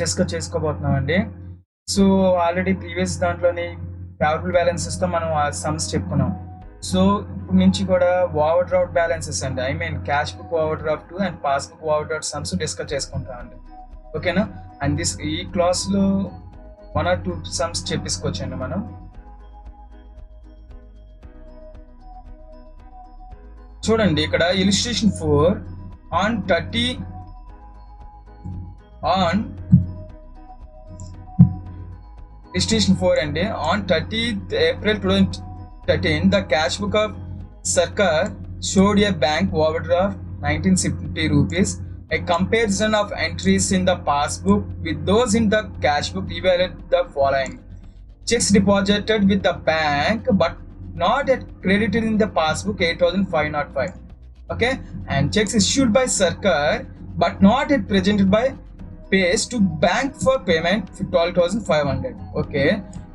Discuss చేసుకోబోతున్నాం అండి. So already previous దాంట్లోని ఫేవరబుల్ బ్యాలెన్సెస్తో మనం ఆ సమ్స్ చెప్పుకున్నాం. సో ఇప్పుడు నుంచి కూడా ఓవర్ డ్రాఫ్ట్ బ్యాలెన్సెస్ అండి, I mean cash book over draft and passbook over draft sums discuss చేసుకుంటామండి. ఓకేనా? అండ్ ఈ క్లాస్లో 1 or 2 సమ్స్ చెప్పేసుకోవచ్చండి మనం. చూడండి ఇక్కడ ఇలిస్ట్రేషన్ 4 on illustration 4 అండి. On 30th April 2013 the cash book of Sarkar showed a bank overdraft 1950 rupees. A comparison of entries in the passbook with those in the cash book evaluate the following: checks deposited with the bank but not yet credited in the passbook 8,505. Okay, and checks issued by Sarkar but not yet presented by pays to bank for payment 12,500. Okay,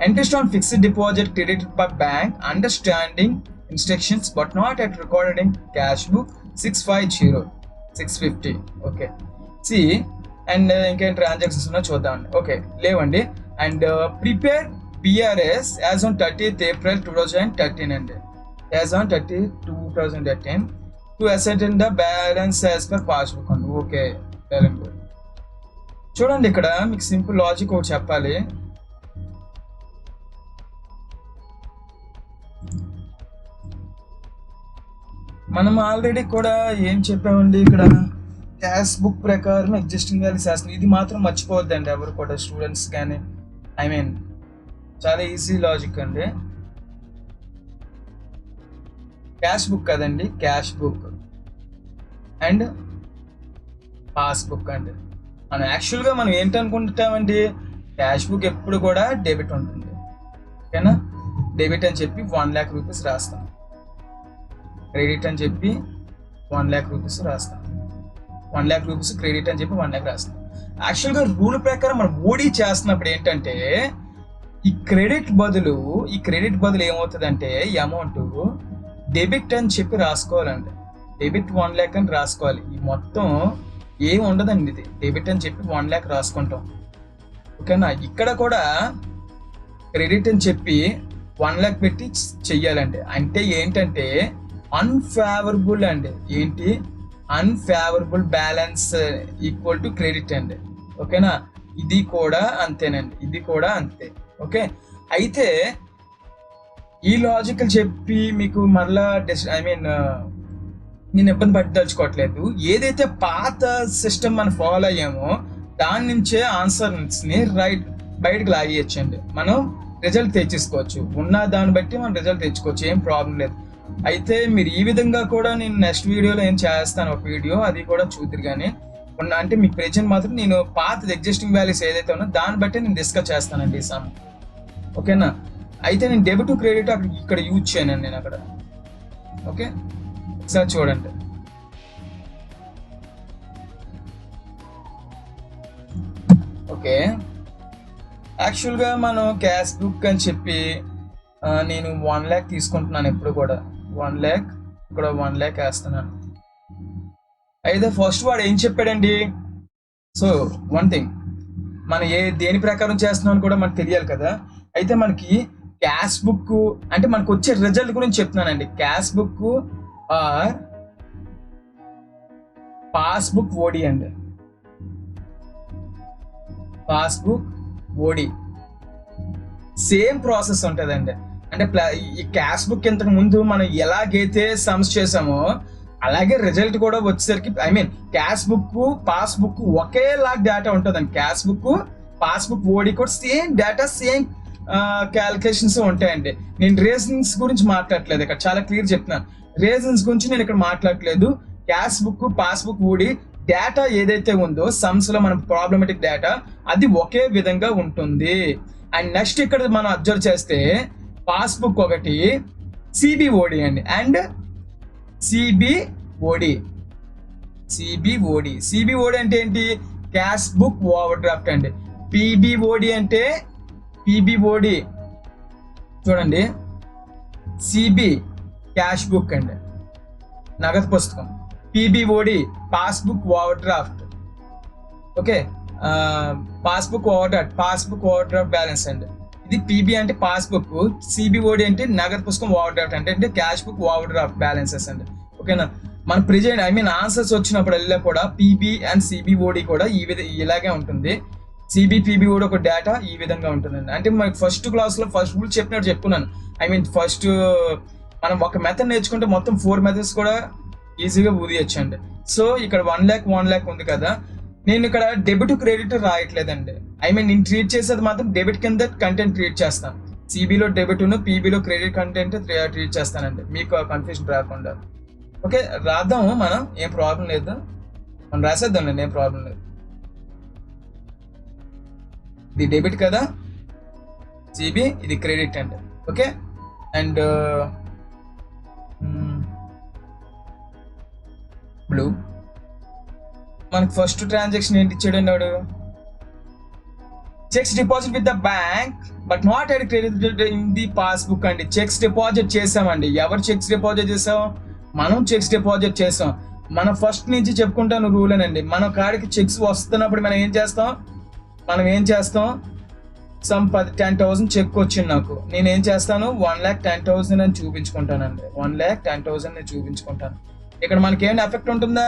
interest on fixed deposit credited by bank understanding instructions but not yet recorded in cash book 650. Okay, see and ఇంకేం transactions ఉన్నా చూద్దామండి. Okay లేవండి. And prepare PRS as on 30th April 2013 అండి, as on 30th 2013 to ascertain the balance as per passbook అండి. Okay very good. చూడండి ఇక్కడ మీకు simple logic ఒకటి చెప్పాలి. మనం ఆల్రెడీ కూడా ఏం చెప్పామండి, ఇక్కడ క్యాష్ బుక్ ప్రకారం ఎగ్జిస్టింగ్ వాల్యూస్ వేస్తాం. ఇది మాత్రం మర్చిపోవద్దండి ఎవరు కూడా, స్టూడెంట్స్ కానీ. ఐ మీన్ చాలా ఈజీ లాజిక్ అండి. క్యాష్ బుక్ కదండి, క్యాష్ బుక్ అండ్ పాస్బుక్ అండి. మనం యాక్చువల్గా మనం ఏంటనుకుంటామండి, క్యాష్ బుక్ ఎప్పుడు కూడా డెబిట్ ఉంటుంది. ఓకేనా? డెబిట్ అని చెప్పి 1 lakh rupees రాస్తాం, క్రెడిట్ అని చెప్పి 1 lakh rupees రాస్తాం, 1 lakh rupees క్రెడిట్ అని చెప్పి 1 lakh రాస్తాం. యాక్చువల్గా రూల్ ప్రకారం మనం ఓడీ చేస్తున్నప్పుడు ఏంటంటే ఈ క్రెడిట్ బదులు ఏమవుతుందంటే ఈ అమౌంట్ డెబిట్ అని చెప్పి రాసుకోవాలండి. డెబిట్ 1 lakh అని రాసుకోవాలి. ఈ మొత్తం ఏమి ఉండదండి, ఇది డెబిట్ అని చెప్పి 1 lakh రాసుకుంటాం. ఓకేనా? ఇక్కడ కూడా క్రెడిట్ అని చెప్పి 1 lakh పెట్టి చెయ్యాలండి. అంటే ఏంటంటే అన్ఫేవరబుల్ అండి. ఏంటి? Unfavourable balance equal to credit అండి. ఓకేనా? ఇది కూడా అంతేనండి, ఇది కూడా అంతే. ఓకే, అయితే ఈ లాజికల్ చెప్పి మీకు మరలా నేను ఇబ్బంది పట్టదలుచుకోవట్లేదు. ఏదైతే పాత సిస్టమ్ మనం ఫాలో అయ్యామో దాని నుంచే ఆన్సర్స్ని బయటకు లాగేయచ్చండి. మనం రిజల్ట్ తెచ్చేసుకోవచ్చు, ఉన్న దాన్ని బట్టి మనం రిజల్ట్ తెచ్చుకోవచ్చు, ఏం ప్రాబ్లం లేదు. అయితే మీరు ఈ విధంగా కూడా నేను నెక్స్ట్ వీడియోలో ఏం చేస్తాను, ఒక వీడియో అది కూడా చూద్దరు. కానీ అంటే మీకు ప్రెజెంట్ మాత్రం నేను పాతది ఎగ్జిస్టింగ్ వాల్యూస్ ఏదైతే ఉన్నా దాన్ని బట్టి నేను డిస్కస్ చేస్తానండి ఈ సమ్. ఓకేనా? అయితే నేను డెబిట్ క్రెడిట్ ఇక్కడ యూజ్ చేయను నేను అక్కడ. ఓకే, ఒకసారి చూడండి. ఓకే, యాక్చువల్గా మనం క్యాష్ బుక్ అని చెప్పి నేను 1 lakh తీసుకుంటున్నాను. ఎప్పుడు కూడా 1 lakh, ఇక్కడ 1 lakh వేస్తున్నాను. అయితే ఫస్ట్ వాడు ఏం చెప్పాడండి, సో వన్ థింగ్, మనం దేని ప్రకారం చేస్తున్నామని కూడా మనకు తెలియాలి కదా. అయితే మనకి క్యాష్ బుక్ అంటే మనకు వచ్చే రిజల్ట్ గురించి చెప్తున్నానండి. క్యాష్ బుక్ ఆర్ పాస్బుక్ ఓడి అండి. పాస్బుక్ ఓడి సేమ్ ప్రాసెస్ ఉంటుందండి. అంటే ఈ క్యాష్ బుక్ ఇంతకు ముందు మనం ఎలాగైతే సమ్స్ చేసామో అలాగే రిజల్ట్ కూడా వచ్చేసరికి, I mean cash book passbook ఒకేలా డేటా ఉంటుందండి. క్యాష్ బుక్ పాస్బుక్ ఓడి కూడా సేమ్ డేటా, సేమ్ క్యాలిక్యులేషన్స్ ఉంటాయండి. నేను రీజన్స్ గురించి మాట్లాడట్లేదు ఇక్కడ, చాలా క్లియర్ చెప్తున్నాను. రీజన్స్ గురించి నేను ఇక్కడ మాట్లాడట్లేదు. క్యాష్ బుక్ పాస్బుక్ ఓడి డేటా ఏదైతే ఉందో సమ్స్ లో మన ప్రాబ్లమెటిక్ డేటా అది ఒకే విధంగా ఉంటుంది. అండ్ నెక్స్ట్ ఇక్కడ మనం అబ్జర్వ్ చేస్తే పాస్బుక్ ఒకటి సిబిఓడి అండి, అండ్ సిబిఓడి అంటే ఏంటి? క్యాష్ బుక్ ఓవర్ డ్రాఫ్ట్ అండి. పిబిఓడి అంటే పిబిఓడి చూడండి, సిబి క్యాష్ బుక్ అండి, నగదు పుస్తకం. PBOD passbook overdraft. Okay, passbook overdraft balance అండి. ఇది పీబీ అంటే పాస్బుక్, సిబిఓడి అంటే నగదు పుస్తకం ఓవర్ డ్రాఫ్ట్ అంటే cash book overdraft balances అండి. ఓకేనా, మన ప్రెజెంట్ ఆన్సర్స్ వచ్చినప్పుడు కూడా పీబీ అండ్ సిబిఓడి కూడా ఇలాగే ఉంటుంది. సిబిపిబిఓడి ఒక డేటా ఈ విధంగా ఉంటుందండి. అంటే మనకి ఫస్ట్ క్లాస్లో ఫస్ట్ రూల్ చెప్పినట్టు చెప్పుకున్నాను. ఫస్ట్ మనం ఒక మెథడ్ నేర్చుకుంటే మొత్తం 4 మెథడ్స్ కూడా ఈజీగా ఊదియచ్చు అండి. సో ఇక్కడ 1 lakh ఉంది కదా, నేను ఇక్కడ డెబిట్ క్రెడిట్ రాయట్లేదండి. నేను ట్రీట్ చేసేది మాత్రం డెబిట్ కింద కంటెంట్ ట్రీట్ చేస్తాను. సిబిలో డెబిట్ పీబీలో క్రెడిట్ కంటెంట్ ట్రీట్ చేస్తానండి, మీకు కన్ఫ్యూజన్ రాకుండా. ఓకే, రాద్దాము మనం, ఏం ప్రాబ్లం లేదు, మనం రాసేద్దాంలేండి, ఏం ప్రాబ్లం లేదు. ఇది డెబిట్ కదా, సిబి, ఇది క్రెడిట్ అండి. ఓకే, అండ్ బ్లూ మనకి ఫస్ట్ ట్రాన్సాక్షన్ ఏంటి ఇచ్చాడండి వాడు, checks deposit with the bank but not at credit in the passbook అండి. చెక్స్ డిపాజిట్ చేసామండి. ఎవరు చెక్స్ డిపాజిట్ చేసాం? మనం చెక్స్ డిపాజిట్ చేసాం. మనం ఫస్ట్ నుంచి చెప్పుకుంటాను రూల్ అనండి, మన కాడికి చెక్స్ వస్తున్నప్పుడు మనం ఏం చేస్తాం, సమ్ 10,000 చెక్ వచ్చింది నాకు, నేను ఏం చేస్తాను 1,10,000 అని చూపించుకుంటానండి. 1,10,000 నేను చూపించుకుంటాను. ఇక్కడ మనకి ఏమైనా ఎఫెక్ట్ ఉంటుందా?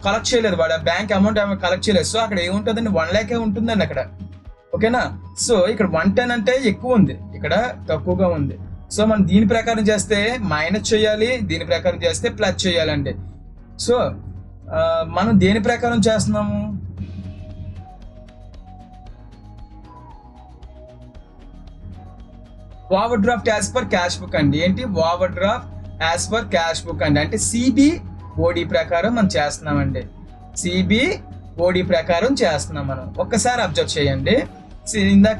కలెక్ట్ చేయలేదు వాడు, బ్యాంక్ అమౌంట్ కలెక్ట్ చేయలేదు. సో అక్కడ ఏముంటుందండి, 1 lakh ఉంటుందండి అక్కడ. ఓకేనా, సో ఇక్కడ 110 అంటే ఎక్కువ ఉంది, ఇక్కడ తక్కువగా ఉంది. సో మనం దీని ప్రకారం చేస్తే మైనస్ చేయాలి, దీని ప్రకారం చేస్తే ప్లస్ చేయాలండి. సో మనం దేని ప్రకారం చేస్తున్నాము, over draft as per cash book అండి. ఏంటి over draft as per cash book అండి, అంటే సిబిఓడి ప్రకారం మనం చేస్తున్నామండి. సిబిఓడి ప్రకారం చేస్తున్నాం మనం. ఒక్కసారి అబ్జర్వ్ చేయండి, ఇందాక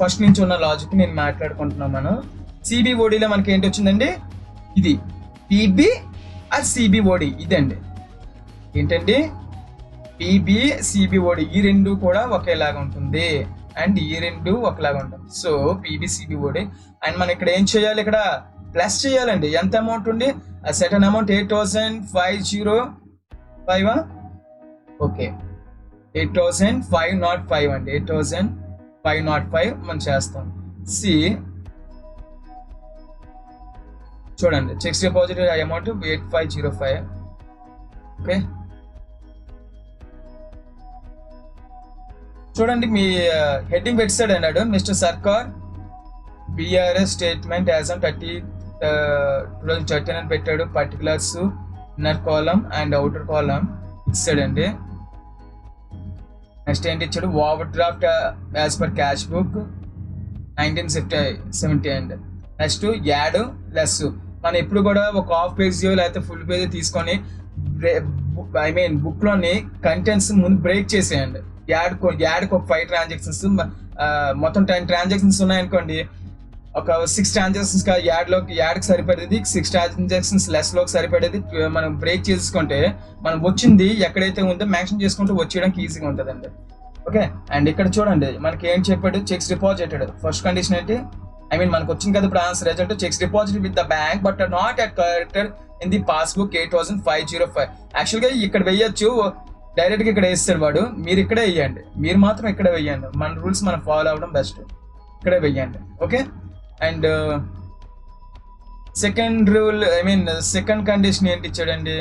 ఫస్ట్ నుంచి ఉన్న లాజిక్ నేను మాట్లాడుకుంటున్నాం. మనం సిబిఓడిలో మనకి ఏంటి వచ్చిందండి, ఇది పిబి అది సిబిఓడి, ఇదండి ఏంటండి పిబి సిబిఓడి, ఈ రెండు కూడా ఒకేలాగా ఉంటుంది అండ్ ఈ రెండు ఒకలాగా ఉంటుంది. సో పిబి సిబిఓడి అండ్ మనం ఇక్కడ ఏం చేయాలి, ఇక్కడ ప్లస్ చేయాలండి. ఎంత అమౌంట్ ఉండి, సెటన్ అమౌంట్ 8,505 ఓకే, 8,505 అండి, 8,505 మనం చేస్తాం. సి చూడండి, చెక్స్ డిపాజిట్ అమౌంట్ 8,505. ఓకే, చూడండి మీ హెడ్డింగ్ పెట్టాడు అన్నాడు, మిస్టర్ సర్కార్ బిఆర్ఎస్ స్టేట్మెంట్ యాజ్ ఆన్ 2013 అని పెట్టాడు. Particulars inner column and outer column ఇచ్చాడండి. నెక్స్ట్ ఏంటి ఇచ్చాడు, overdraft as per cash book 1970 అండి. నెక్స్ట్ యాడ్ లెస్, మనం ఎప్పుడు కూడా ఒక హాఫ్ పేజ్ లేకపోతే ఫుల్ పేజ్ తీసుకొని బుక్ లోని కంటెంట్స్ ముందు బ్రేక్ చేసేయండి. యాడ్కి ఒక 5 ట్రాన్సాక్షన్స్, మొత్తం 10 ట్రాన్సాక్షన్స్ ఉన్నాయనుకోండి, ఒక 6 ట్రాన్సాక్షన్స్ యాడ్కి సరిపడేది, 6 ట్రాన్సాక్షన్స్ లెస్లోకి సరిపడేది మనం బ్రేక్ చేసుకుంటే మనం వచ్చింది ఎక్కడైతే ఉందో మ్యాక్సిమం చేసుకుంటూ వచ్చేయడానికి ఈజీగా ఉంటుందండి. ఓకే, అండ్ ఇక్కడ చూడండి మనకి ఏం చెప్పాడు, చెక్స్ డిపాజిటెడ్. ఫస్ట్ కండిషన్ ఏంటి, మనకు వచ్చింది కదా ఇప్పుడు answer result, checks deposit with the bank but not at corrected in the passbook 8,505. యాక్చువల్గా ఇక్కడ వెయ్యొచ్చు, డైరెక్ట్గా ఇక్కడ వేస్తాడు వాడు, మీరు ఇక్కడే వెయ్యండి, మీరు మాత్రం ఇక్కడే వెయ్యండి. మన రూల్స్ మనం ఫాలో అవ్వడం బెస్ట్, ఇక్కడే వెయ్యండి. Okay, and second rule second condition ఏంటి ఇచ్చాడండి,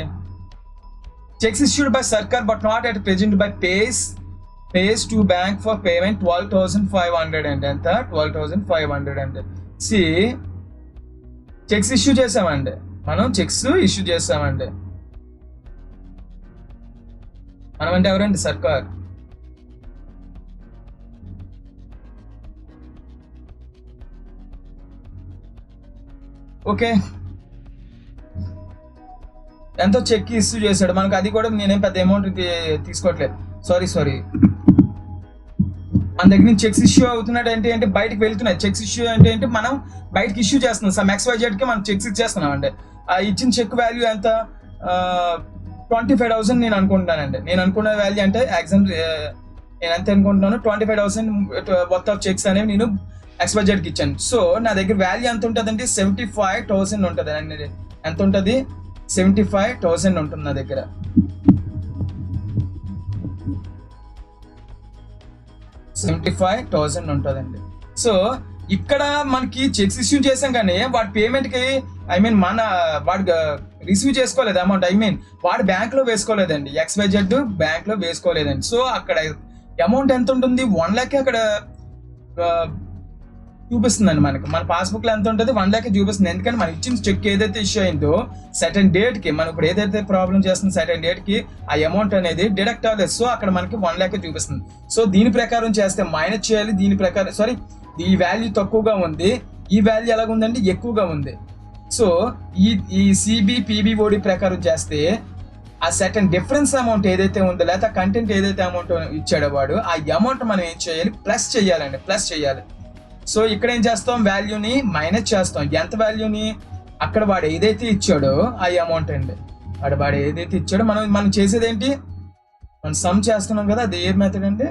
చెక్స్ ఇష్యూడ్ బై సర్కార్ but not at present by pays to bank for payment 12,500 అండి. ఎంత, 12,500 అండి. సి చెక్స్ ఇష్యూ చేసామండి, మనం చెక్స్ ఇష్యూ చేసామండి. మనం అంటే ఎవరండి, సర్కార్. ఓకే, ఎంతో చెక్ ఇష్యూ చేశాడు మనకు, అది కూడా నేనేం పెద్ద అమౌంట్ తీసుకోవట్లేదు, సారీ మన దగ్గర నుంచి చెక్స్ ఇష్యూ అవుతున్నాడు అంటే బయటకు వెళ్తున్నాయి. చెక్స్ ఇష్యూ అంటే మనం బయటకి ఇష్యూ చేస్తున్నాం, సమ్ XYZ కి మనం చెక్స్ ఇచ్చేస్తున్నాం అండి. ఆ ఇచ్చిన చెక్ వాల్యూ ఎంత, 25,000 నేను అనుకుంటున్నానండి. నేను అనుకున్న వాల్యూ అంటే ఎగ్జాంపుల్ నేను ఎంత అనుకుంటున్నాను, 25,000 వర్త్ ఆఫ్ చెక్స్ అనేవి నేను XYZ కి ఇచ్చాను. సో నా దగ్గర వాల్యూ ఎంత ఉంటుందండి, 75,000 ఉంటుంది అండి. ఎంత ఉంటుంది, 75,000 ఉంటుంది నా దగ్గర. 75,000 ఉంటుందండి. సో ఇక్కడ మనకి చెక్స్ ఇష్యూ చేసాం కానీ వాడి పేమెంట్కి మన వాడు రిసీవ్ చేసుకోలేదు అమౌంట్, వాడు బ్యాంక్ లో వేసుకోలేదండి, XYZ బ్యాంక్ లో వేసుకోలేదండి. సో అక్కడ అమౌంట్ ఎంత ఉంటుంది, 1 lakh అక్కడ చూపిస్తుందండి. మన పాస్బుక్ లో ఎంత ఉంటుంది, 1 lakh చూపిస్తుంది. ఎందుకంటే మనం ఇచ్చిన చెక్ ఏదైతే ఇష్యూ అయిందో సర్టెన్ డేట్ కి, మనం ఇప్పుడు ఏదైతే ప్రాబ్లం చేస్తుంది సర్టెన్ డేట్ కి ఆ అమౌంట్ అనేది డిడక్ట్ అవ్వలేదు. సో అక్కడ మనకి 1 lakh చూపిస్తుంది. సో దీని ప్రకారం చేస్తే మైనస్ చేయాలి, దీని ప్రకారం ఈ వాల్యూ తక్కువగా ఉంది, ఈ వాల్యూ ఎలాగుందండి ఎక్కువగా ఉంది. సో ఈ CBPBOD ప్రకారం చేస్తే ఆ సర్టెన్ డిఫరెన్స్ అమౌంట్ ఏదైతే ఉందో లేదా కంటెంట్ ఏదైతే అమౌంట్ ఇచ్చాడో వాడు ఆ అమౌంట్ మనం ఏం చేయాలి, ప్లస్ చేయాలి. సో ఇక్కడ ఏం చేస్తాం, వాల్యూని మైనస్ చేస్తాం. ఎంత వాల్యూని, అక్కడ వాడు ఏదైతే ఇచ్చాడో ఆ అమౌంట్ అండి, వాడు ఏదైతే ఇచ్చాడో మనం చేసేది ఏంటి, మనం సమ్ చేస్తున్నాం కదా, అది ఏ మెథడ్ అండి,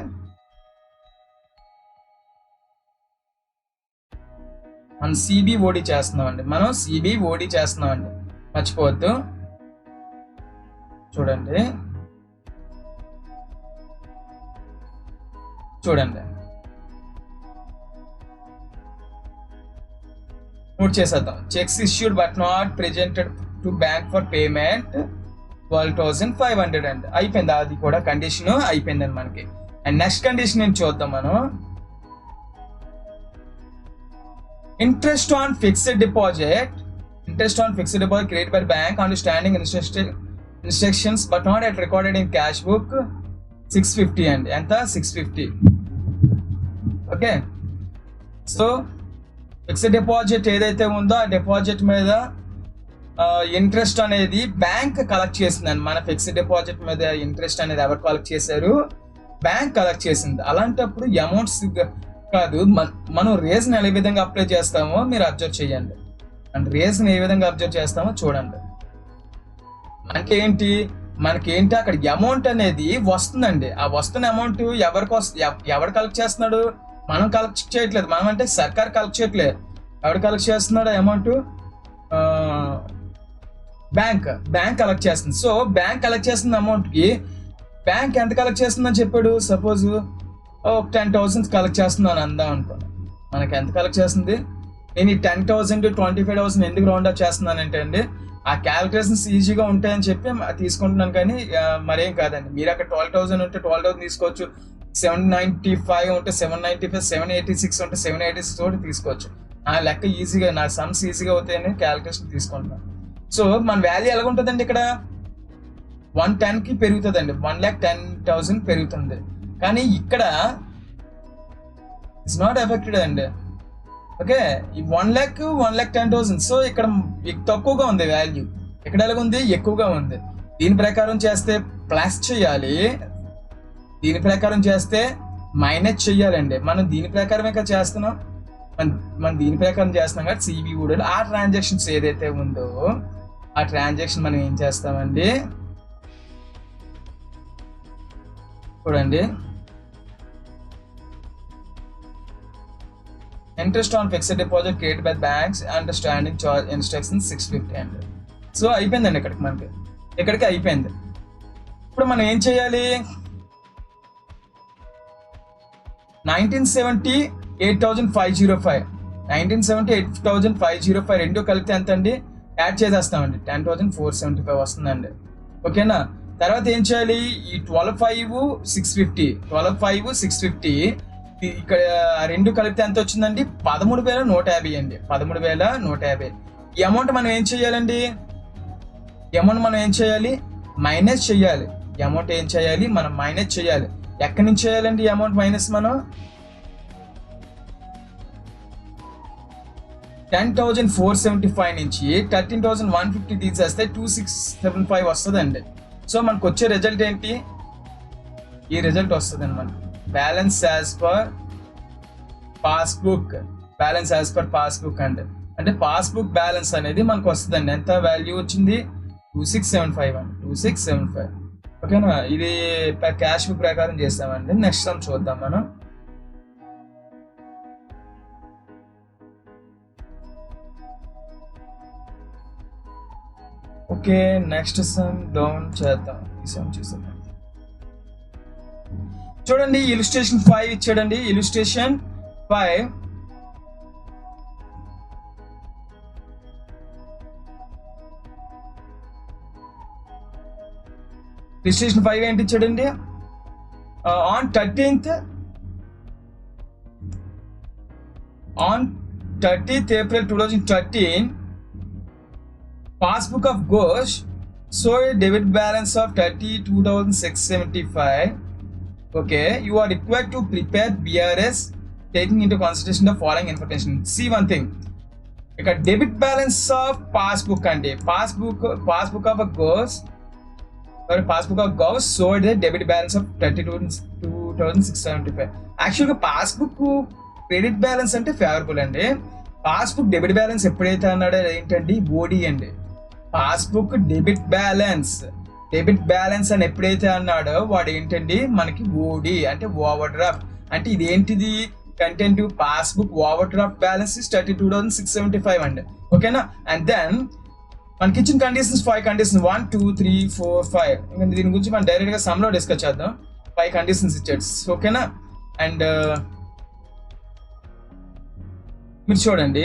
మనం CBOD చేస్తున్నామండి, మర్చిపోవద్దు. చూడండి నోట్ చేసేద్దాం. Checks issued but not presented to bank for payment 12,500 అండి. అయిపోయింది, అది కూడా కండిషన్ అయిపోయిందండి మనకి. అండ్ నెక్స్ట్ కండిషన్ నేను చూద్దాం మనం. Interest on fixed deposit create by bank understanding instructions but not at recorded in cash book 650 అండి. ఎంత, 650. ఓకే, సో ఫిక్స్డ్ డిపాజిట్ ఏదైతే ఉందో ఆ డిపాజిట్ మీద ఇంట్రెస్ట్ అనేది బ్యాంక్ కలెక్ట్ చేసిందండి. మన ఫిక్స్డ్ డిపాజిట్ మీద ఇంట్రెస్ట్ అనేది ఎవరు కలెక్ట్ చేశారు, బ్యాంక్ కలెక్ట్ చేసింది. అలాంటప్పుడు అమౌంట్స్ కాదు, మనం రేజ్ని ఏ విధంగా అప్లై చేస్తామో మీరు అబ్జర్వ్ చేయండి. అండ్ రేజ్ని ఏ విధంగా అబ్జర్వ్ చేస్తామో చూడండి. మనకేంటి అక్కడ అమౌంట్ అనేది వస్తుందండి. ఆ వస్తున్న అమౌంట్ ఎవరు కలెక్ట్ చేస్తున్నాడు, మనం కలెక్ట్ చేయట్లేదు. మనం అంటే సర్కార్ కలెక్ట్ చేయట్లేదు. ఎవరు కలెక్ట్ చేస్తున్నాడు అమౌంట్, బ్యాంక్ కలెక్ట్ చేస్తుంది. సో బ్యాంక్ కలెక్ట్ చేస్తున్న అమౌంట్కి బ్యాంక్ ఎంత కలెక్ట్ చేస్తుందని చెప్పాడు, సపోజ్ 10,000 కలెక్ట్ చేస్తున్నాను అందాం అనుకోండి. మనకి ఎంత కలెక్ట్ చేస్తుంది, నేను ఈ 10,000 25,000 ఎందుకు రౌండ్ అప్ చేస్తున్నానంటే అండి ఆ క్యాలిక్యులేషన్స్ ఈజీగా ఉంటాయని చెప్పి తీసుకుంటున్నాను. కానీ మరేం కాదండి, మీరు అక్కడ 12,000 ఉంటే 12,000 తీసుకోవచ్చు, 795 ఉంటే 795, 786 ఉంటే 786 కూడా తీసుకోవచ్చు. ఆ లెక్క ఈజీగా, నా సమ్స్ ఈజీగా అవుతాయని క్యాలిక్యులేషన్ తీసుకుంటున్నాను. సో మన వాల్యూ ఎలాగుంటుందండి, ఇక్కడ 110కి పెరుగుతుందండి, 1,10,000 పెరుగుతుంది. కానీ ఇక్కడ ఇట్స్ నాట్ ఎఫెక్టెడ్ అండి. ఓకే, ఈ 1,10,000. సో ఇక్కడ తక్కువగా ఉంది వాల్యూ, ఇక్కడ ఎలాగుంది ఎక్కువగా ఉంది. దీని ప్రకారం చేస్తే ప్లస్ చేయాలి, దీని ప్రకారం చేస్తే మైనస్ చెయ్యాలండి. మనం దీని ప్రకారమే కదా చేస్తున్నాం, మనం దీని ప్రకారం చేస్తున్నాం కాబట్టి CBOD ఆ ట్రాన్సాక్షన్స్ ఏదైతే ఉందో ఆ ట్రాన్సాక్షన్ మనం ఏం చేస్తామండి, చూడండి. Interest on fixed deposit created by banks understanding charge instructions 650 అండి. సో అయిపోయిందండి, ఇక్కడికి అయిపోయింది. ఇప్పుడు మనం ఏం చేయాలి, 1970 8,505 8,505 రెండు కలిపితే ఎంత అండి, యాడ్ చేసేస్తామండి, 10,475 వస్తుందండి. ఓకేనా, తర్వాత ఏం చేయాలి, ఈ 12,500 ఇక్కడ రెండు కలిపితే ఎంత వచ్చిందండి, 13,150 అండి, 13,150. ఈ అమౌంట్ మనం ఏం చేయాలండి, మైనస్ చేయాలి. అమౌంట్ ఏం చేయాలి, మనం మైనస్ చేయాలి. ఎక్కడి నుంచి చేయాలండి ఈ అమౌంట్ మైనస్, మనం 10,475 నుంచి 13,150 తీసేస్తే 2,675 వస్తుందండి. సో మనకు వచ్చే రిజల్ట్ ఏంటి, ఈ రిజల్ట్ వస్తుందండి మనకి, బ్యాలెన్స్ యాజ్ పర్ పాస్బుక్ అండి. అంటే పాస్బుక్ బ్యాలెన్స్ అనేది మనకు వస్తుందండి. ఎంత వాల్యూ వచ్చింది, 2,675 అండి, 2,675. ఓకేనా, ఇది క్యాష్ బుక్ ప్రకారం చేస్తామండి. నెక్స్ట్ సమ్ చూద్దాం మనం. ఓకే, నెక్స్ట్ సమ్ డౌన్ చేద్దాం. ఈ సమ్ చూసాం. చూడండి ఇలిస్ట్రేషన్ 5 ఇచ్చాడండి. ఇలిస్ట్రేషన్ 5 ఏంటి ఇచ్చాడండి? On 13th April 2013, passbook of Ghosh showed a debit balance of 32,675. Okay, you are required to prepare BRS taking into consideration the following information. See one thing. ఇక్కడ debit balance of passbook అండి. Passbook of goes showed debit balance of 32,675. యాక్చువల్గా passbook credit balance అంటే favourable అండి. Passbook debit balance ఎప్పుడైతే అన్నాడో ఏంటండి? ఓడి అండి. Passbook debit balance అని ఎప్పుడైతే అన్నాడో వాడు ఏంటండి? మనకి ఓడి అంటే ఓవర్ డ్రాఫ్ట్. అంటే ఇది ఏంటిది? Content passbook overdraft balance is 32,675 అండి. ఓకేనా? అండ్ దెన్ మనకి ఇచ్చిన కండిషన్స్ 5 కండిషన్స్ 1 2 3 4 5. ఇంకా దీని గురించి మనం డైరెక్ట్ గా సమ్ లో డిస్కస్ చేద్దాం. 5 కండిషన్స్ ఇచ్చాడు. ఓకేనా? అండ్ మీరు చూడండి,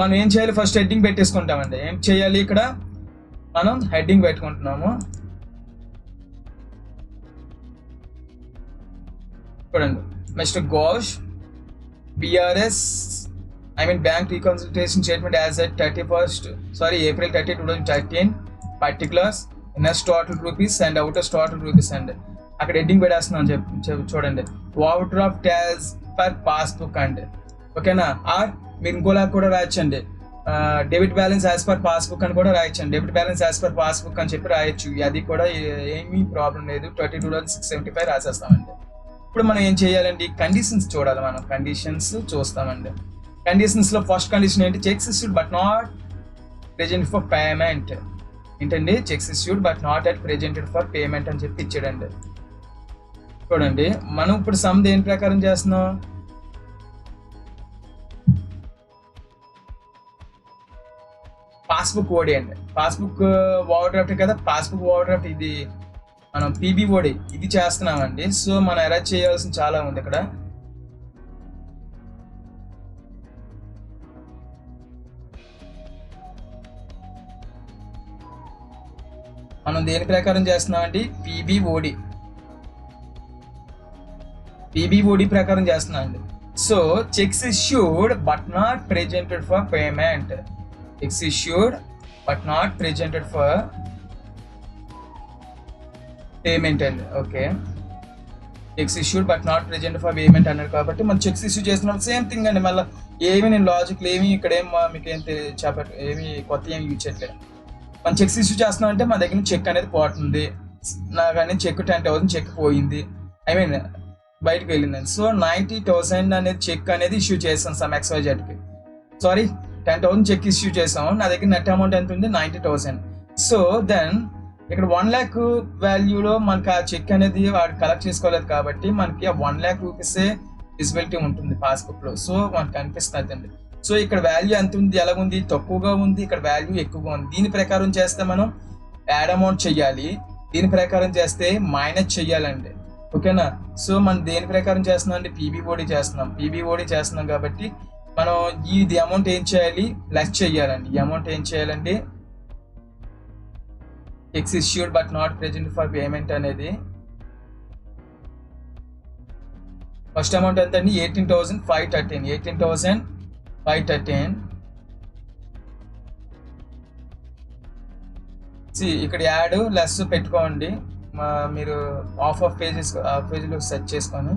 మనం ఏం చేయాలి? ఫస్ట్ హెడ్డింగ్ పెట్టేసుకుంటామండి. ఏం చేయాలి? ఇక్కడ మనం హెడ్డింగ్ పెట్టుకుంటున్నాము. చూడండి, mister Ghosh BRS bank reconciliation statement as at April 30, 2013 particulars inners total rupees and outers total rupees అండి. అక్కడ హెడ్డింగ్ పెట్టేస్తున్నాను చూడండి, overdraft as per passbook అండి. ఓకేనా? ఆర్ మీరు ఇంకోలా కూడా రాయొచ్చండి, debit balance as per passbook అని కూడా రాయొచ్చండి. Debit balance as per passbook అని చెప్పి రాయొచ్చు. అది కూడా ఏమీ ప్రాబ్లం లేదు. 32,675 రాసేస్తామండి. ఇప్పుడు మనం ఏం చేయాలండి? కండిషన్స్ చూడాలి. మనం కండిషన్స్ చూస్తామండి. కండిషన్స్ లో ఫస్ట్ కండిషన్ ఏంటి? Cheques issued but not present for payment. ఏంటండి? Cheques issued but not at presented for payment అని చెప్పి ఇచ్చాడండి. చూడండి, మనం ఇప్పుడు సమ్ దేని ప్రకారం చేస్తున్నాం? పాస్బుక్ ఓడి అండి. పాస్బుక్ ఓవర్ డ్రాఫ్ట్ కదా. పాస్బుక్ ఓవర్ డ్రాఫ్ట్ ఇది మనం PBOD ఇది చేస్తున్నామండి. సో మనం ఎలా చేయాల్సిన చాలా ఉంది ఇక్కడ. మనం దేని ప్రకారం చేస్తున్నామండి? PBOD ప్రకారం చేస్తున్నామండి. So cheques issued but not presented for payment. Cheques issued but not presented for payment అండి. Okay, cheques issued but not present for payment అన్నాడు కాబట్టి మనం చెక్స్ ఇష్యూ చేస్తున్నప్పుడు సేమ్ థింగ్ అండి. మళ్ళీ నేను లాజిక్లు ఏమి ఇక్కడ మీకు ఏమి కొత్త ఏమి యూజ్ చేయట్లేదు. మనం చెక్స్ ఇష్యూ చేస్తున్నాం అంటే మన దగ్గర చెక్ అనేది పోతుంది. నాకు అనేది చెక్ 10,000 చెక్ పోయింది, బయటకు వెళ్ళిందండి. సో 90,000 అనేది చెక్ అనేది ఇష్యూ చేస్తాం సమ్ XYZకి. 10,000 చెక్ ఇష్యూ చేసాం. నా దగ్గర నెట్ అమౌంట్ ఎంత ఉంది? 90,000. సో దెన్ ఇక్కడ 1 lakh వాల్యూలో మనకి ఆ చెక్ అనేది వాడు కలెక్ట్ చేసుకోలేదు కాబట్టి మనకి ఆ 1 lakh రూపీసే విజిబిలిటీ ఉంటుంది పాస్బుక్ లో. సో మనకు కనిపిస్తుంది అండి. సో ఇక్కడ వాల్యూ ఎంత ఉంది? ఎలాగుంది? తక్కువగా ఉంది. ఇక్కడ వాల్యూ ఎక్కువగా ఉంది. దీని ప్రకారం చేస్తే మనం యాడ్ అమౌంట్ చెయ్యాలి. దీని ప్రకారం చేస్తే మైనస్ చెయ్యాలండి. ఓకేనా? సో మనం దేని ప్రకారం చేస్తున్నాం అండి? PBOD చేస్తున్నాం కాబట్టి మనం ఇది అమౌంట్ ఏం చేయాలి? లెస్ చెయ్యాలండి. ఈ అమౌంట్ ఏం చేయాలండి? Checks issued but not present for payment అనేది ఫస్ట్ అమౌంట్ ఎంత అండి? 18,513. 18,513. ఇక్కడ యాడ్ లెస్ పెట్టుకోండి. మీరు హాఫ్ పేజీలో సెట్ చేసుకొని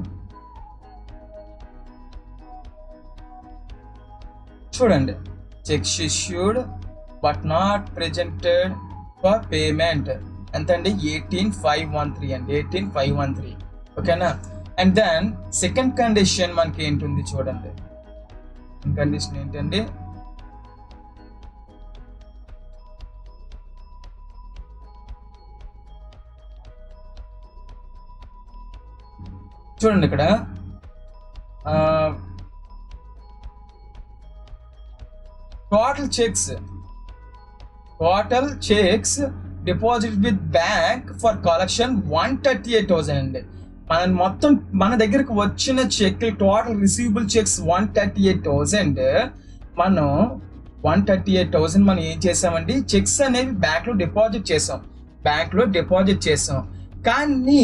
చూడండి. Checks issued but not presented for payment ఎంత అండి? 18,513 అండి. 18,513. ఓకేనా? అండ్ దెన్ సెకండ్ కండిషన్ మనకి ఏంటుంది చూడండి. కండిషన్ ఏంటండి? చూడండి, ఇక్కడ total checks deposit with bank for collection 138,000 అండి. మన దగ్గరకు వచ్చిన చెక్ టోటల్ రిసీవబుల్ చెక్స్ 138,000. మనం 138,000 మనం ఏం చేసామండి, చెక్స్ అనేవి బ్యాంక్ లో డిపాజిట్ చేసాం. కానీ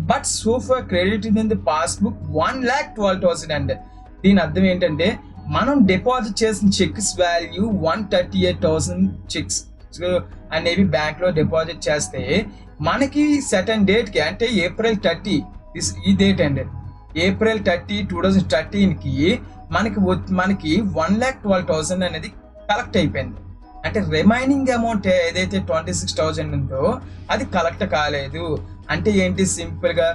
but so for credit in the passbook 1,12,000 అండి. దీని అర్థం ఏంటంటే మనం డిపాజిట్ చేసిన చెక్స్ వాల్యూ 138,000 చెక్స్ అనేవి బ్యాంక్ లో డిపాజిట్ చేస్తే మనకి సెటన్ డేట్ కి అంటే April 30 ఈ డేట్ అండి, April 30, 2013 కి మనకి 1,12,000 అనేది కలెక్ట్ అయిపోయింది. అంటే రిమైనింగ్ అమౌంట్ ఏదైతే 26,000 ఉందో అది కలెక్ట్ కాలేదు. అంటే ఏంటి, సింపుల్ గా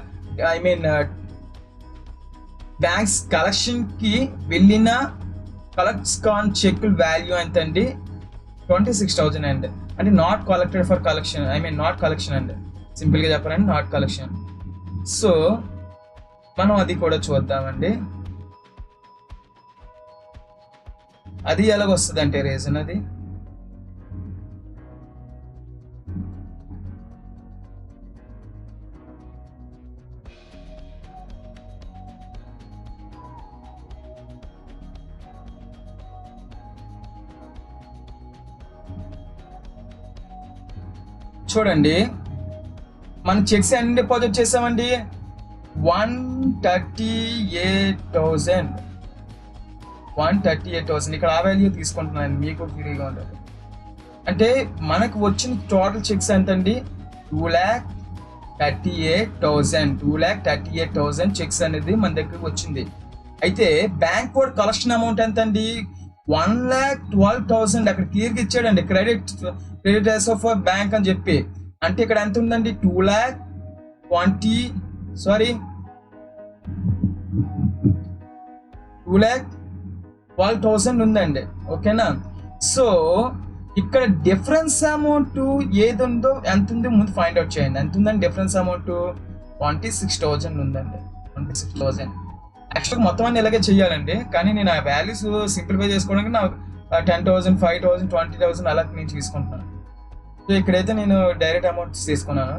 బ్యాంక్స్ కలెక్షన్ కి వెళ్ళిన కలెక్ట్స్ కాన్ చెక్ వాల్యూ ఎంత అండి, 26,000 అండి. అంటే not collected for collection, not collection అండి, సింపుల్ గా చెప్పాలంటే నాట్ కలెక్షన్. సో మనం అది కూడా చూద్దామండి. అది ఎలాగొస్తుంది అంటే రీజన్ అది చూడండి. మనం చెక్స్ ఎన్ని డిపాజిట్ చేసామండి, 138,000. ఇక్కడ ఆ వాల్యూ తీసుకుంటున్నాను, మీకు ఫ్రీగా ఉంటుంది. అంటే మనకు వచ్చిన టోటల్ చెక్స్ ఎంత అండి, 2,38,000 చెక్స్ అనేది మన దగ్గరకు వచ్చింది. అయితే బ్యాంక్ కోడ్ కలెక్షన్ అమౌంట్ ఎంత అండి, 1,12,000. అక్కడ క్లియర్గా ఇచ్చాడండి క్రెడిట్ యాజ్ ఆఫ్ బ్యాంక్ అని చెప్పి. అంటే ఇక్కడ ఎంత ఉందండి, 2,12,000 ఉందండి. ఓకేనా. సో ఇక్కడ డిఫరెన్స్ అమౌంట్ ఏది ఉందో ఎంత ఉందో ముందు ఫైండ్ అవుట్ చేయండి. ఎంత ఉందండి డిఫరెన్స్ అమౌంట్, 26,000 ఉందండి. 26,000 యాక్చువల్గా మొత్తం అన్ని ఇలాగే చెయ్యాలండి, కానీ నేను ఆ వాల్యూస్ సింప్లిఫై చేసుకోవడానికి నాకు 10,000, 5,000, 20,000 అలా నేను తీసుకుంటున్నాను. సో ఇక్కడైతే నేను డైరెక్ట్ అమౌంట్స్ తీసుకున్నాను.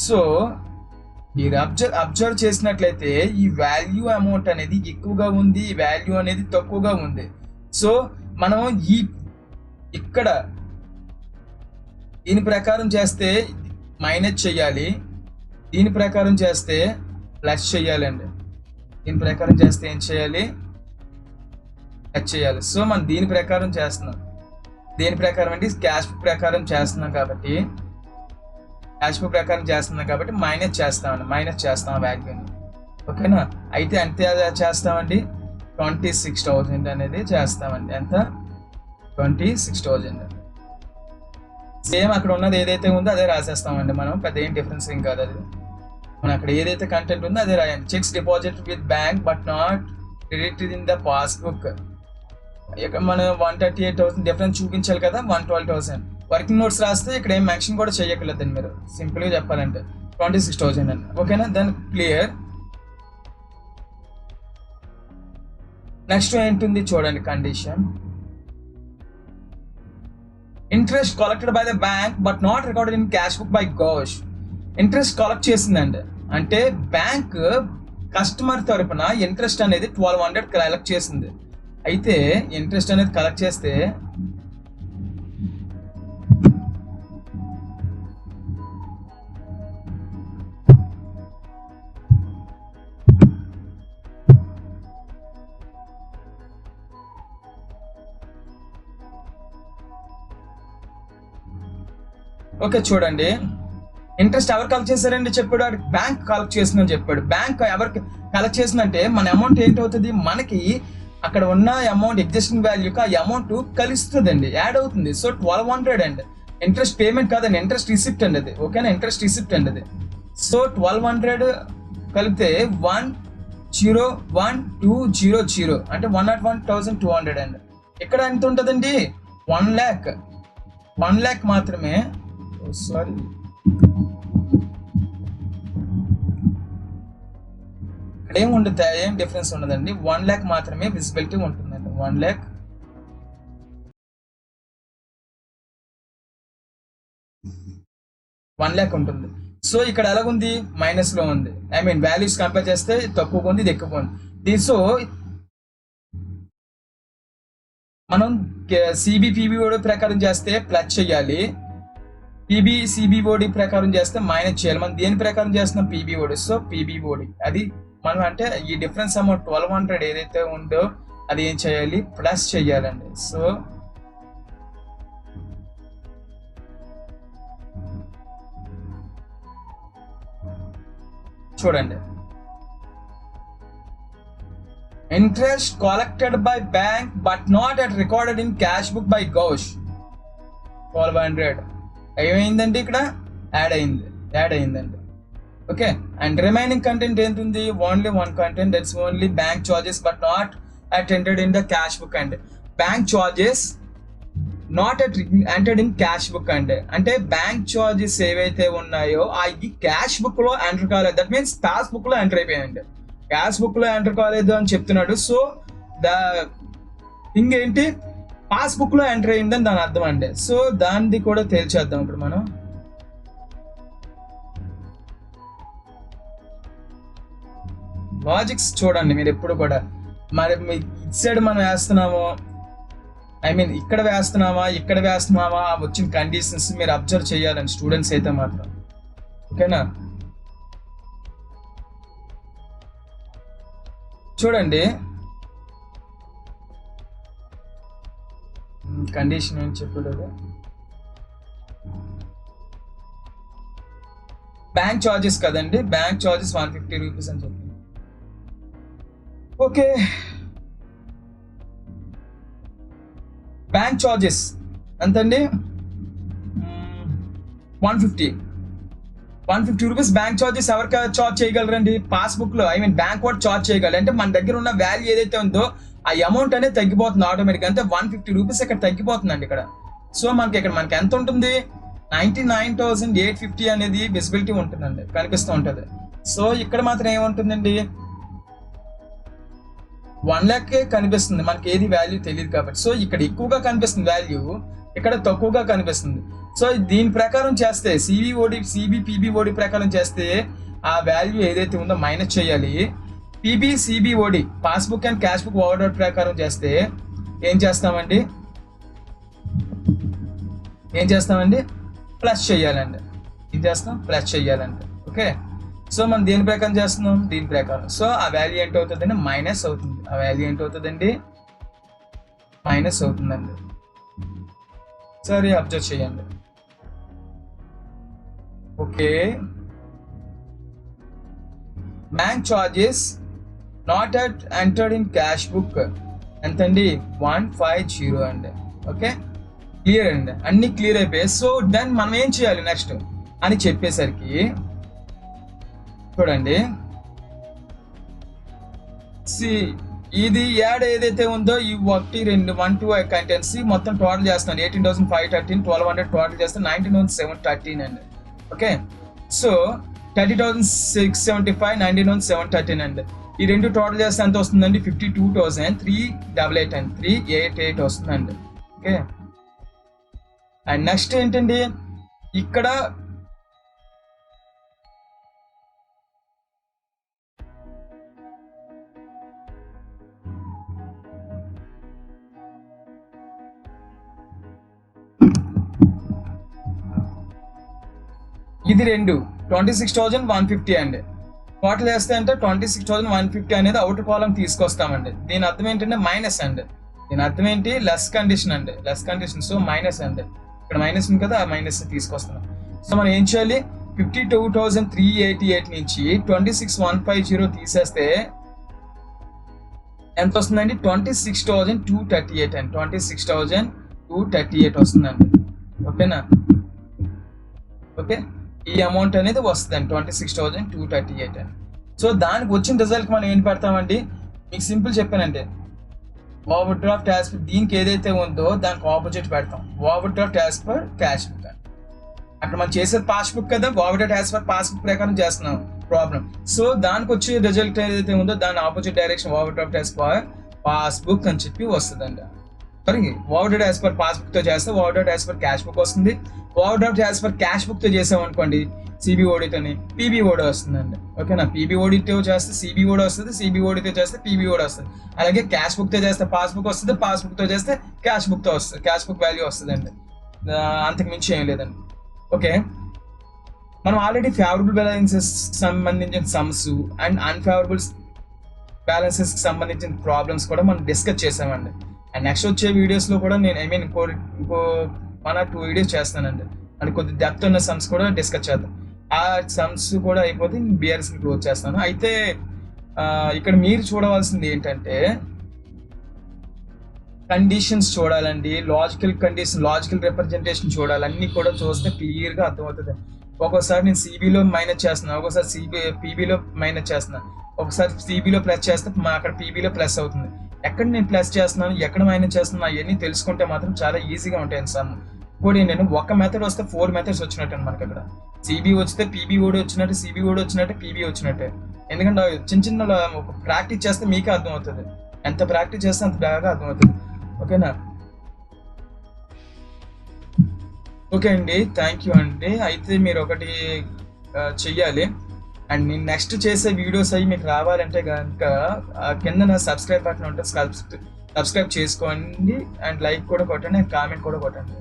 సో మీరు అబ్జర్వ్ చేసినట్లయితే ఈ వాల్యూ అమౌంట్ అనేది ఎక్కువగా ఉంది, ఈ వాల్యూ అనేది తక్కువగా ఉంది. సో మనం ఇక్కడ దీని ప్రకారం చేస్తే మైనస్ చేయాలి, దీని ప్రకారం చేస్తే ప్లస్ చేయాలండి. దీని ప్రకారం చేస్తే ఏం చేయాలి, ప్లస్ చేయాలి. సో మనం దీని ప్రకారం చేస్తున్నాం, దేని ప్రకారం అంటే క్యాష్ బుక్ ప్రకారం చేస్తున్నాం కాబట్టి మైనస్ చేస్తాం వాల్యూని. ఓకేనా. అయితే అంతే చేస్తామండి, 26,000 అనేది చేస్తామండి. ఎంత, 26,000. సేమ్ అక్కడ ఉన్నది ఏదైతే ఉందో అదే రాసేస్తామండి మనం, పెద్ద ఏం డిఫరెన్స్ ఏం కాదు. అది మనం అక్కడ ఏదైతే కంటెంట్ ఉందో అదే రాయండి. Checks deposit with bank but not credited in the passbook. ఇక్కడ మనం 138,000 డిఫరెన్స్ చూపించాలి కదా, 112,000. వర్కింగ్ నోట్స్ రాస్తే ఇక్కడ ఏం మెన్షన్ కూడా చేయక్కర్లేదండి, మీరు సింపుల్గా చెప్పాలంటే 26,000 అండి. ఓకేనా, దాని క్లియర్. నెక్స్ట్ ఏంటుంది చూడండి, condition. Interest collected by the bank but not recorded in cash book by Ghosh. Interest collect చేసిందండి, అంటే బ్యాంక్ కస్టమర్ తరపున ఇంట్రెస్ట్ అనేది 1,200 కలెక్ట్ చేసింది. అయితే ఇంట్రెస్ట్ అనేది కలెక్ట్ చేస్తే ఓకే చూడండి, ఇంట్రెస్ట్ ఎవరు కలెక్ట్ చేశారండి చెప్పాడు, బ్యాంక్ కలెక్ట్ చేసిందని చెప్పాడు. బ్యాంక్ ఎవరికి కలెక్ట్ చేసిందంటే మన అమౌంట్ ఏంటవుతుంది, మనకి అక్కడ ఉన్న అమౌంట్ ఎగ్జిస్టింగ్ వాల్యూకి ఆ అమౌంట్ కలుస్తుందండి, యాడ్ అవుతుంది. సో 1,200 అండి, ఇంట్రెస్ట్ పేమెంట్ కాదండి, ఇంట్రెస్ట్ రిసిప్ట్ అండి అది. ఓకేనా, ఇంట్రెస్ట్ రిసిప్ట్ అండి అది. సో 1,200 కలిపితే 101,200 అంటే 101,200 అండి. ఇక్కడ ఎంత ఉంటుందండి, 1,00,000 మాత్రమే. సారీ, ఇక్కడ ఏం ఉండదు, ఏం డిఫరెన్స్ ఉండదండి. 1,00,000 మాత్రమే విజిబిలిటీ ఉంటుందండి, 1,00,000 1 lakh ఉంటుంది. సో ఇక్కడ ఎలాగుంది, మైనస్ లో ఉంది. ఐ మీన్ వాల్యూస్ కంపేర్ చేస్తే తక్కువ ఉంది, ఇది ఎక్కువ ఉంది. సో మనం సిబిపిబిఓడి ప్రకారం చేస్తే ప్లస్ చేయాలి, సిబిఓడి ప్రకారం చేస్తే మైనస్ చేయాలి. మనం దేని ప్రకారం చేస్తున్నాం, పిబిఓడి. సో పిబిఓడి అది మనం అంటే ఈ డిఫరెన్స్ అమౌంట్ 1200 ఏదైతే ఉందో అది ఏం చేయాలి, ప్లస్ చేయాలండి. సో చూడండి, interest collected by bank but not at recorded in cash book by Ghosh 1200 ఏమైందండి, ఇక్కడ యాడ్ అయిందండి. ఓకే, అండ్ రిమైనింగ్ కంటెంట్ ఏంటుంది, only one content, that's only bank charges but not at entered in the cash book. And bank charges not at entered in cash book అంటే bank charges ఏవైతే ఉన్నాయో అవి cash book లో enter కాలేదు. That means passbook లో enter అయిపోయాయండి, cash book లో enter కాలేదు అని చెప్తున్నాడు. సో ద థింగ్ ఏంటి, పాస్ బుక్ లో ఎంటర్ అయిందని దాని అర్థం అండి. సో దాన్ని కూడా తేల్చేద్దాం ఇప్పుడు మనం. లాజిక్స్ చూడండి మీరు ఎప్పుడు కూడా, మరి ఇటు సైడ్ మనం వేస్తున్నాము, ఐ మీన్ ఇక్కడ వేస్తున్నామా వచ్చిన కండిషన్స్ మీరు అబ్జర్వ్ చేయాలండి స్టూడెంట్స్ అయితే మాత్రం. ఓకేనా, చూడండి కండిషన్ ఏం చెప్పలేదు, బ్యాంక్ చార్జెస్ కదండి, బ్యాంక్ చార్జెస్ 150 రూపీస్ అని చెప్పింది. ఓకే, బ్యాంక్ చార్జెస్ ఎంతండి, 150 రూపీస్ బ్యాంక్ చార్జెస్ ఎవరికి చార్జ్ చేయగలరండి, పాస్బుక్ లో. ఐ మీన్ బ్యాంక్ వాడు చార్జ్ చేయగలరు, అంటే మన దగ్గర ఉన్న వాల్యూ ఏదైతే ఉందో ఆ అమౌంట్ అనేది తగ్గిపోతుంది ఆటోమేటిక్, అంటే 150 రూపీస్ ఇక్కడ తగ్గిపోతుందండి ఇక్కడ. సో మనకి ఎంత ఉంటుంది, 99,850 అనేది విజిబిలిటీ ఉంటుందండి, కనిపిస్తూ ఉంటుంది. సో ఇక్కడ మాత్రం ఏముంటుందండి, 1 lakh కనిపిస్తుంది, మనకి ఏది వాల్యూ తెలియదు కాబట్టి. సో ఇక్కడ ఎక్కువగా కనిపిస్తుంది వాల్యూ, ఇక్కడ తక్కువగా కనిపిస్తుంది. సో దీని ప్రకారం చేస్తే సిబిపిబిఓడి ప్రకారం చేస్తే ఆ వాల్యూ ఏదైతే ఉందో మైనస్ చేయాలి. CBOD passbook and cash book overdraft ప్రకారం చేస్తే ఏం చేస్తామండి ప్లస్ చేయాలండి. ప్లస్ చేయాలండి. ఓకే, సో మనం దేని ప్రకారం చేస్తున్నాం, దీని ప్రకారం. సో ఆ వాల్యూ ఏంటి అవుతుందండి, మైనస్ అవుతుంది. ఆ వాల్యూ ఏంటి అవుతుందండి, మైనస్ అవుతుందండి. సరే అబ్జర్వ్ చేయండి. Okay, bank charges not at entered in cash book ఎంతండి, 150 అండి. ఓకే, క్లియర్ అండి, అన్ని క్లియర్ అయిపోయాయి. సో దెన్ మనం ఏం చేయాలి నెక్స్ట్ అని చెప్పేసరికి చూడండి, ఇది యాడ్ ఏదైతే ఉందో ఈ 1, 2, 1, 2 కంటెంట్స్ మొత్తం టోటల్ చేస్తున్నాను. 18,513, 1200 టోటల్ చేస్తే 19,713 అండి. ఓకే, సో 30,675, 19,713 అండి. ఈ రెండు టోటల్ చేస్తే ఎంత వస్తుందండి, 52,388 అండి, 388 వస్తుందండి. ఓకే, అండ్ నెక్స్ట్ ఏంటండి, ఇక్కడ ఇది 26,150 అండి. టోటల్ చేస్తే అంటే 26,150 అనేది అవుటర్ కాలం తీసుకొస్తామండి. దీని అర్థం ఏంటంటే మైనస్ అండి. దీని అర్థం ఏంటి, లెస్ కండిషన్ అండి, లెస్ కండిషన్. సో మైనస్ అండి, ఇక్కడ మైనస్ ఉంది కదా, ఆ మైనస్ తీసుకొస్తున్నాం. సో మనం ఏం చేయాలి, 52,388 నుంచి 26,150 తీసేస్తే ఎంత వస్తుందండి, 26,238 అండి, 26,238 వస్తుందండి. ఓకేనా, ఓకే, ఈ అమౌంట్ అనేది వస్తుందండి 26,238 అని. సో దానికి వచ్చిన రిజల్ట్ మనం ఏం పెడతామండి, మీకు సింపుల్ చెప్పానంటే ఓవర్ డ్రాఫ్ట్ యాజ్ పర్ దీనికి ఏదైతే ఉందో దానికి ఆపోజిట్ పెడతాం, over draft as per cash book అని. అక్కడ మనం చేసేది పాస్ బుక్ కదా, over draft as per pass book ప్రకారం చేస్తున్నాం ప్రాబ్లం. సో దానికి వచ్చే రిజల్ట్ ఏదైతే ఉందో దాని opposite direction overdraft as per passbook అని చెప్పి వస్తుందండి. Sorry overdraft as per passbook తో చేస్తే overdraft as per cash book వస్తుంది. Overdraft as per cash book తో చేసామనుకోండి సిబి ఓడిట్ అని పీబీ ఓడి వస్తుందండి. ఓకేనా, పీబీ ఓడితో చేస్తే సిబి ఓడి వస్తుంది, సిబి ఓడితో చేస్తే పీబీ ఓడి వస్తుంది. అలాగే క్యాష్ బుక్ తో చేస్తే పాస్బుక్ వస్తుంది, పాస్బుక్ తో చేస్తే క్యాష్ బుక్ తో వస్తుంది, క్యాష్ బుక్ వాల్యూ వస్తుంది అండి. అంతకు మించి ఏం లేదండి. ఓకే, మనం ఆల్రెడీ ఫేవరబుల్ బ్యాలెన్సెస్ సంబంధించిన సమ్స్ అండ్ అన్ఫేవరబుల్ బ్యాలెన్సెస్ సంబంధించిన ప్రాబ్లమ్స్ కూడా మనం డిస్కస్ చేసామండి. అండ్ నెక్స్ట్ వచ్చే వీడియోస్లో కూడా నేను ఇంకో 1 or 2 వీడియోస్ చేస్తానండి. అండ్ కొద్ది డెప్త్ ఉన్న సమ్స్ కూడా డిస్కస్ చేద్దాం. ఆ సమ్స్ కూడా అయిపోతే బీఆర్ఎస్ని క్లోజ్ చేస్తాను. అయితే ఇక్కడ మీరు చూడవలసింది ఏంటంటే కండిషన్స్ చూడాలండి, లాజికల్ కండిషన్, లాజికల్ రిప్రజెంటేషన్ చూడాలి. అన్నీ కూడా చూస్తే క్లియర్గా అర్థమవుతుంది. ఒక్కోసారి నేను సిబిలో మైనస్ చేస్తున్నాను, ఒక్కోసారి పీబీలో మైనస్ చేస్తున్నాను, ఒకసారి సిబిలో ప్లస్ చేస్తే అక్కడ పీబీలో ప్లస్ అవుతుంది. ఎక్కడ నేను ప్లస్ చేస్తున్నాను, ఎక్కడ మైనస్ చేస్తున్నాను అవన్నీ తెలుసుకుంటే మాత్రం చాలా ఈజీగా ఉంటాయి సమ్. ఇప్పుడు నేను ఒక మెథడ్ వస్తే 4 మెథడ్స్ వచ్చినట్టు మనకి అక్కడ. సిబి వస్తే పీబీ ఓడి వచ్చినట్టు, సిబి ఓడి వచ్చినట్టే, పీబీ వచ్చినట్టే. ఎందుకంటే చిన్న ప్రాక్టీస్ చేస్తే మీకే అర్థమవుతుంది. ఎంత ప్రాక్టీస్ చేస్తే అంత బాగా అర్థమవుతుంది. ఓకేనా? ఓకే అండి, థ్యాంక్ యూ అండి. అయితే మీరు ఒకటి చెయ్యాలి. అండ్ నేను నెక్స్ట్ చేసే వీడియోస్ అవి మీకు రావాలంటే కనుక కింద సబ్స్క్రైబ్ బటన్ ఉంటుంది, సబ్స్క్రైబ్ చేసుకోండి. అండ్ లైక్ కూడా కొట్టండి, అండ్ కామెంట్ కూడా కొట్టండి.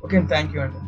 ఓకే, థ్యాంక్ యూ అండి.